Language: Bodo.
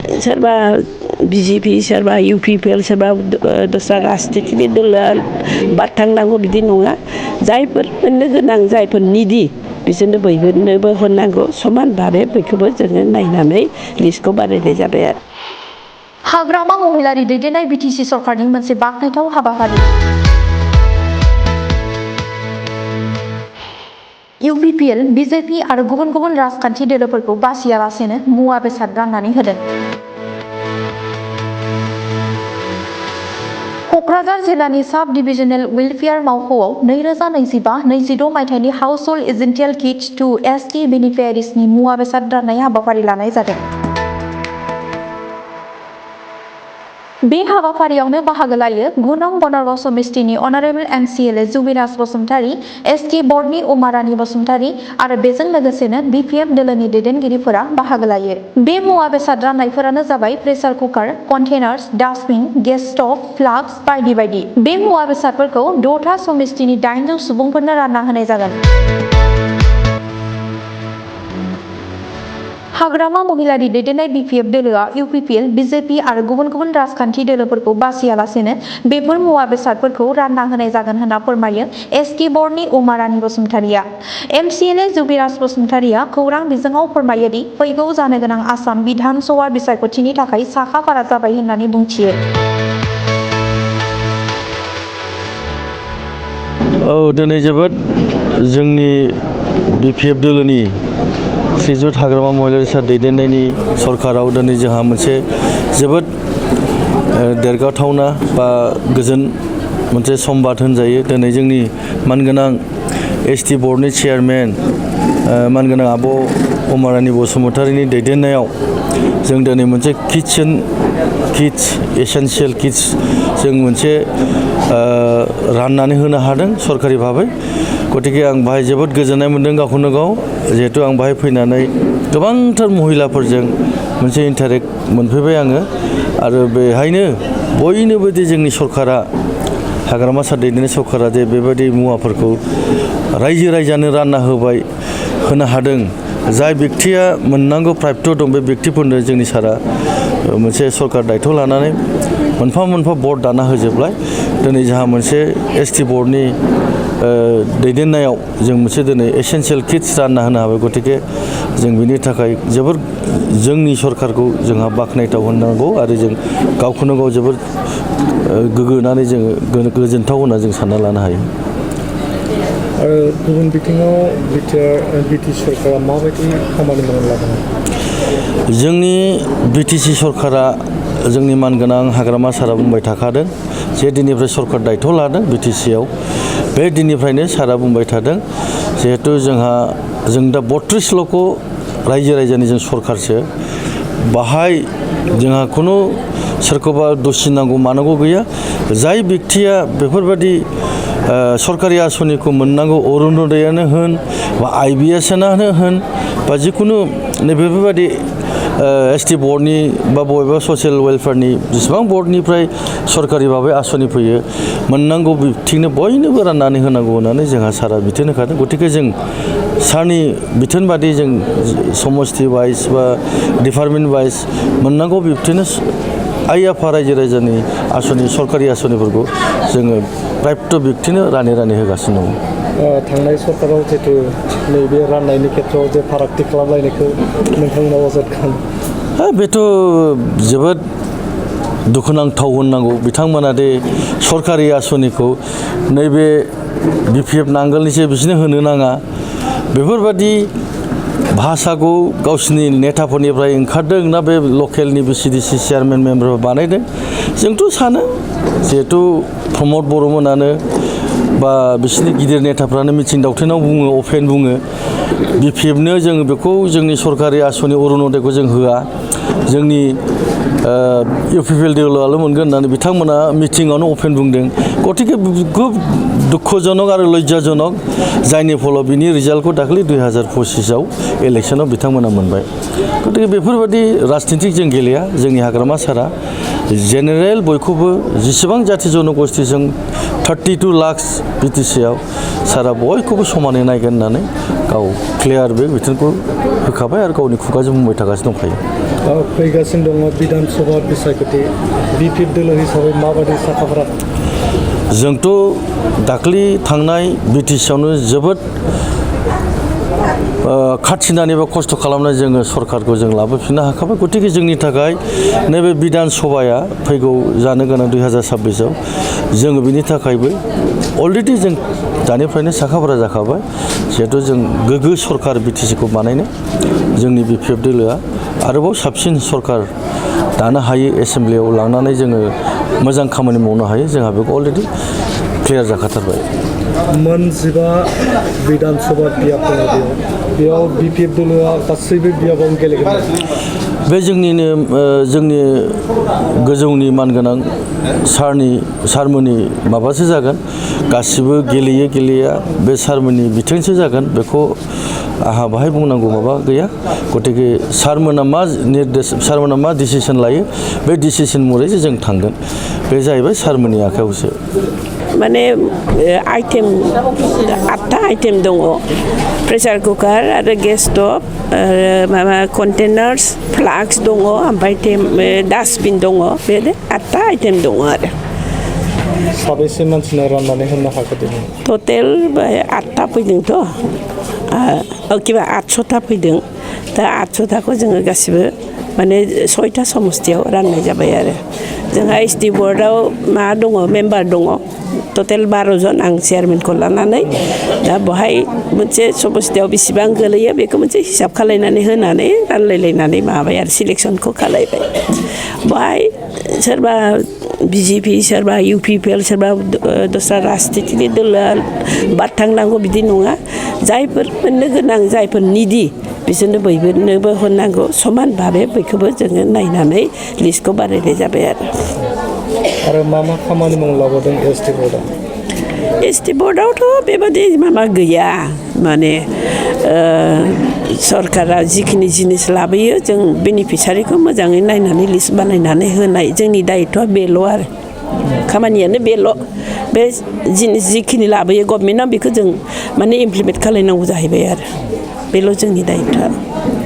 सोरबा BJP सोरबा UPPL सोरबा दस्रा राजनितिनि दल बाद थांनांगौ बिदि नङा जायफोर मोननो गोनां जायफोर निधि बिसोरनो बयनोबो हरनांगौ समान भाबै बयखौबो जोङो नायनानै लिस्टखौ बानायनाय जाबाय आरो हाग्रामा महिलारि दैदेननाय BTC सरकारनि मोनसे बाखनायथाव हाबाफारि UPPL BJP आरो गुबुन गुबुन राजखान्थि दोलोफोरखौ बासियालासेनो मुवा बेसाद राननानै होदों। कक्राझार जिल्लानि साब डिभिजनेल वेलफेयार मावख'आव 2025-26 मायथाइनि हाउसहोल्ड एसेन्शियेल किट्स टु ST बेनिफियारिसनि मुवा बेसाद राननाय हाबाफारि लानाय जादों। बे हाबाफारियावनो बाहागो लायो 9 नं बनरगाव समिस्टिनि अनारेबल MCLA जुबिराज बसुमतारी, ST बर्डनि उमा रानी बसुमतारी आरो बेजों लोगोसेनो BPF दोलोनि दैदेनगिरिफोरा बाहागो लायो। बे मुवा बेसाद राननायफोरानो जाबाय pressure cooker, containers, dustbin, gas stove, flask बायदि बायदि। बे मुवा बेसादफोरखौ 6था समिस्टिनि 800 सुबुंफोरनो रानना होनाय जागोन। हाग्रामा महिलारि दैदेननाय BPF दोलोआ UPPL, BJP आरो गुबुन गुबुन राजखान्थि दोलोफोरखौ बासियालासेनो बेफोर मुवा बेसादफोरखौ रानना होनाय जागोन होनना फोरमायो ST बर्डनि उमा रानी बसुमतारीया। MCLA जुबिराज बसुमतारीया खौरां बिजोङाव फोरमायो दि फैगौ जानो गोनां आसाम बिधान सभा बिसायख'थिनि थाखाय साखा-फारा जाबाय होननानै बुंथियो। दिनै जोबोद जोंनि BPF दोलोनि श्रीजुत हाग्रामा महिलारि सान दैदेननायनि सरकाराव दिनै जोंहा मोनसे जोबोद देरगाथावना बा गोजोन मोनसे समबाद होनजायो। दिनै जोंनि मानगोनां ST बर्डनि चेयारमेन मानगोनां आब' उमा रानी बसुमतारीनि दैदेननायाव जों दिनै मोनसे किट्स एसेन्शियेल किट्स जों मोनसे राननानै होनो हादों सरकारि भाबै। गतिके आं बाहाय जोबोद गोजोननाय मोन्दों गावखौनो गाव जिहेतु आं बाहाय फैनानै गोबांथार महिलाफोरजों मोनसे इन्टारेक्ट मोनफैबाय आङो आरो बेहायनो बयनोबो दि जोंनि सरकारा हाग्रामा सान दैदेननाय सरकारा जे बेबायदि मुवाफोरखौ रायजो राजानो रानना होनो हादों। जाय बेक्तिया मोननांगौ प्राप्त दं बे बेक्तिफोरनो जोंनि सारा मोनसे सरकार दायथ' लानानै मोनफा मोनफा बर्ड दाना होजोबलाय दिनै जोंहा मोनसे ST बर्डनि दैदेननायाव जों मोनसे दिनै एसेन्शियेल किट्स रानना होनो हाबाय। गतिके जों बिनि थाखाय जोबोर जोंनि सरकारखौ जोंहा बाख्नायथाव होननांगौ आरो जों गावखौनो गाव जोबोर गोग्गानानै जोङो गोजोनथाव होनना जों सानना लानो हायो। आरो गुबुन बिथिङाव BTC सरकारा माबायदि खामानि मावनो लादों? जोंनि BTC सरकारा जोंनि मानगोनां हाग्रामा सारा बुंबाय थाखादों जे दिननिफ्राय सरकार दायथ' लादों BTCआव बे दिननिफ्रायनो सारा बुंबाय थादों जिहेतु जों दा 32 ल'ख रायजो राजानि जों सरकारसो बाहाय जोंहा खुनु सोरखौबा दुसिनांगौ मानांगौ गैया। जाय बेक्तिया बेफोरबायदि सरकारि आसनिखौ मोननांगौ अरुण'दयानो होन बा IBSआनो होन बा जिखुनु नैबेफोरबायदि ST बर्डनि बा बबेबा ससियेल वेलफेयारनि जेसेबां बर्डनिफ्राय सरकारि भाबै आसनि फैयो मोननांगौ बिथिंनो बयनोबो राननानै होनांगौ होननानै जोंहा सारा बिथोन होखादों। गतिके जों सारनि बिथोन बादि जों समस्ति वाइज बा डिपार्टमेन्ट वाइज मोननांगौ बिब्दिनो आइ आफा रायजो राजानि आसनि सरकारि आसनिफोरखौ जोङो प्राप्त बेक्तिनो रानै होगासिनो दङ। थांनाय सरकाराव जिहेतु नैबे राननायनि खेथ्रआव जे फारागथि खालामलायनायखौ नोंथांमोना अजद खालामो बेथ' जोबोद दुखुनांथाव होननांगौ। बिथांमोना दे सरकारि आसनिखौ नैबे BPF नांगोलनिसो बिसोरनो होनो नाङा बेफोरबादि भाषाखौ गावसिनि नेताफोरनिफ्राय ओंखारदों ना बे लकेलनि BCDC चेयारमेन मेम्बारफोर बानायदों जोंथ' सानो जिहेतु प्रमद बर'मोनानो बा बिसोरनि गिदिर नेताफ्रानो मिथिं दावथेनाव बुङो अपेन बुङो BPFनो जों बेखौ जोंनि सरकारि आसनि अरुण'दयखौ जों होआ जोंनि UPPL दोलोआल' मोनगोन होननानै बिथांमोना मिटिङावनो अपेन बुंदों। गतिके खुब दुखुजनक आरो लज्जाजनक जायनि फलाव बिनि रिजाल्टखौ दाखालि 2025आव इलेक्सनाव बिथांमोना मोनबाय। गतिके बेफोरबायदि राजनितिक जों गेलेया जोंनि हाग्रामा सारा जेनेरेल बयखौबो जेसेबां जाथि जनगोष्ठीजों 32 लाख BTCआव सारा बयखौबो समानै नायगोन होननानै गाव क्लियार बे बिथोनखौ होखाबाय आरो गावनि खुगाजों बुंबाय थागासिनो दंखायो। फैगासिनो दङ बिधान सभा बिसायख'थि बिपिएफ दोलो हिसाबै माबायदि साखाफारा? जोंथ' दाख्लि थांनाय बिटिसिआवनो जोबोद खाथिनानै बा खस्थ' खालामनानै जोङो सरकारखौ जों लाबोफिननो हाखाबाय। गतिके जोंनि थाखाय नैबे बिधान सभाया फैगौ जानो गोनां 2026आव जोङो बिनि थाखायबो अलरेडि जों दानिफ्रायनो साखाफारा जाखाबाय। जिहेथु जों गोग्गो सरकार बिटिसिखौ बानायनो जोंनि बिपिएफ दोलोआ आरोबाव साबसिन सरकार दानो हायो, एसेमब्लियाव लांनानै जोङो मोजां खामानि मावनो हायो, जोंहा बेखौ अलरेडि क्लियार जाखाथारबाय। मोनजिबा बिधान सभा बियाब दङ बेयाव बिपिएफ दोलोआ गासैबो बियाबावनो गेलेगोन। बे जोंनि गोजौनि मानगोनां सारमोननि माबासो जागोन, गासिबो गेलेया बे सारमोननि बिथोनसो जागोन, बेखौ आंहा बाहाय बुंनांगौ माबा गैया। गतिके सारमोना मा डिसिसन लायो बे डिसिसन महरैसो जों थांगोन, बे जाहैबाय सारमोननि आखायावसो। माने आइटेम 8टा आइटेम दङ, प्रेसार कुकार आरो गेस स्टभ आरो माबा कन्टेनार्स फ्लाक्स दङ, ओमफ्राय डास्टबिन दङ, बे 8टा आइटेम दङ आरो। साबेसे मानसिनो राननानै होनो हागोन? टटेल 8टा फैदोंथ', किबा 800टा फैदों। दा 800टाखौ जोङो गासिबो माने 6टा समस्तियाव राननाय जाबाय आरो। जोंहा एसडि बर्डआव मा दङ, मेम्बार दङ टटेल 12 जन, आं चेयारमेनखौ लानानै। दा बहाय मोनसे समस्तियाव बेसेबां गोलैयो बेखौ मोनसे हिसाब खालायनानै होनानै रानलायलायनानै माबाबाय आरो सिलेक्सनखौ खालायबाय। बहाय सोरबा बिजेपि, सोरबा इउपिपिएल, सोरबा दस्रा राजनितिनि दोलोआ बाद थांनांगौ बिदि नङा। जायफोर मोननो गोनां, जायफोर निदि बिसोरनो बयनोबो हरनांगौ समान भाबे, बयखौबो जोङो नायनानै लिस्टखौ बानायनाय जाबाय आरो मा खामानि मावलांबावदों एसटि बर्डआ? एसटि बर्डआवथ' बेबादि माबा गैया, माने सरकारा जिखिनि जिनिस लाबोयो जों बेनिफिसारिखौ मोजाङै नायनानै लिस्ट बानायनानै होनाय जोंनि दायित्वआ बेल' आरो। खामानियानो बेल', बे जिनिस जिखिनि लाबोयो गभर्नमेन्टआ बेखौ जों माने इमप्लिमेन्ट खालायनांगौ जाहैबाय आरो, बेल' जोंनि दायित्वआ।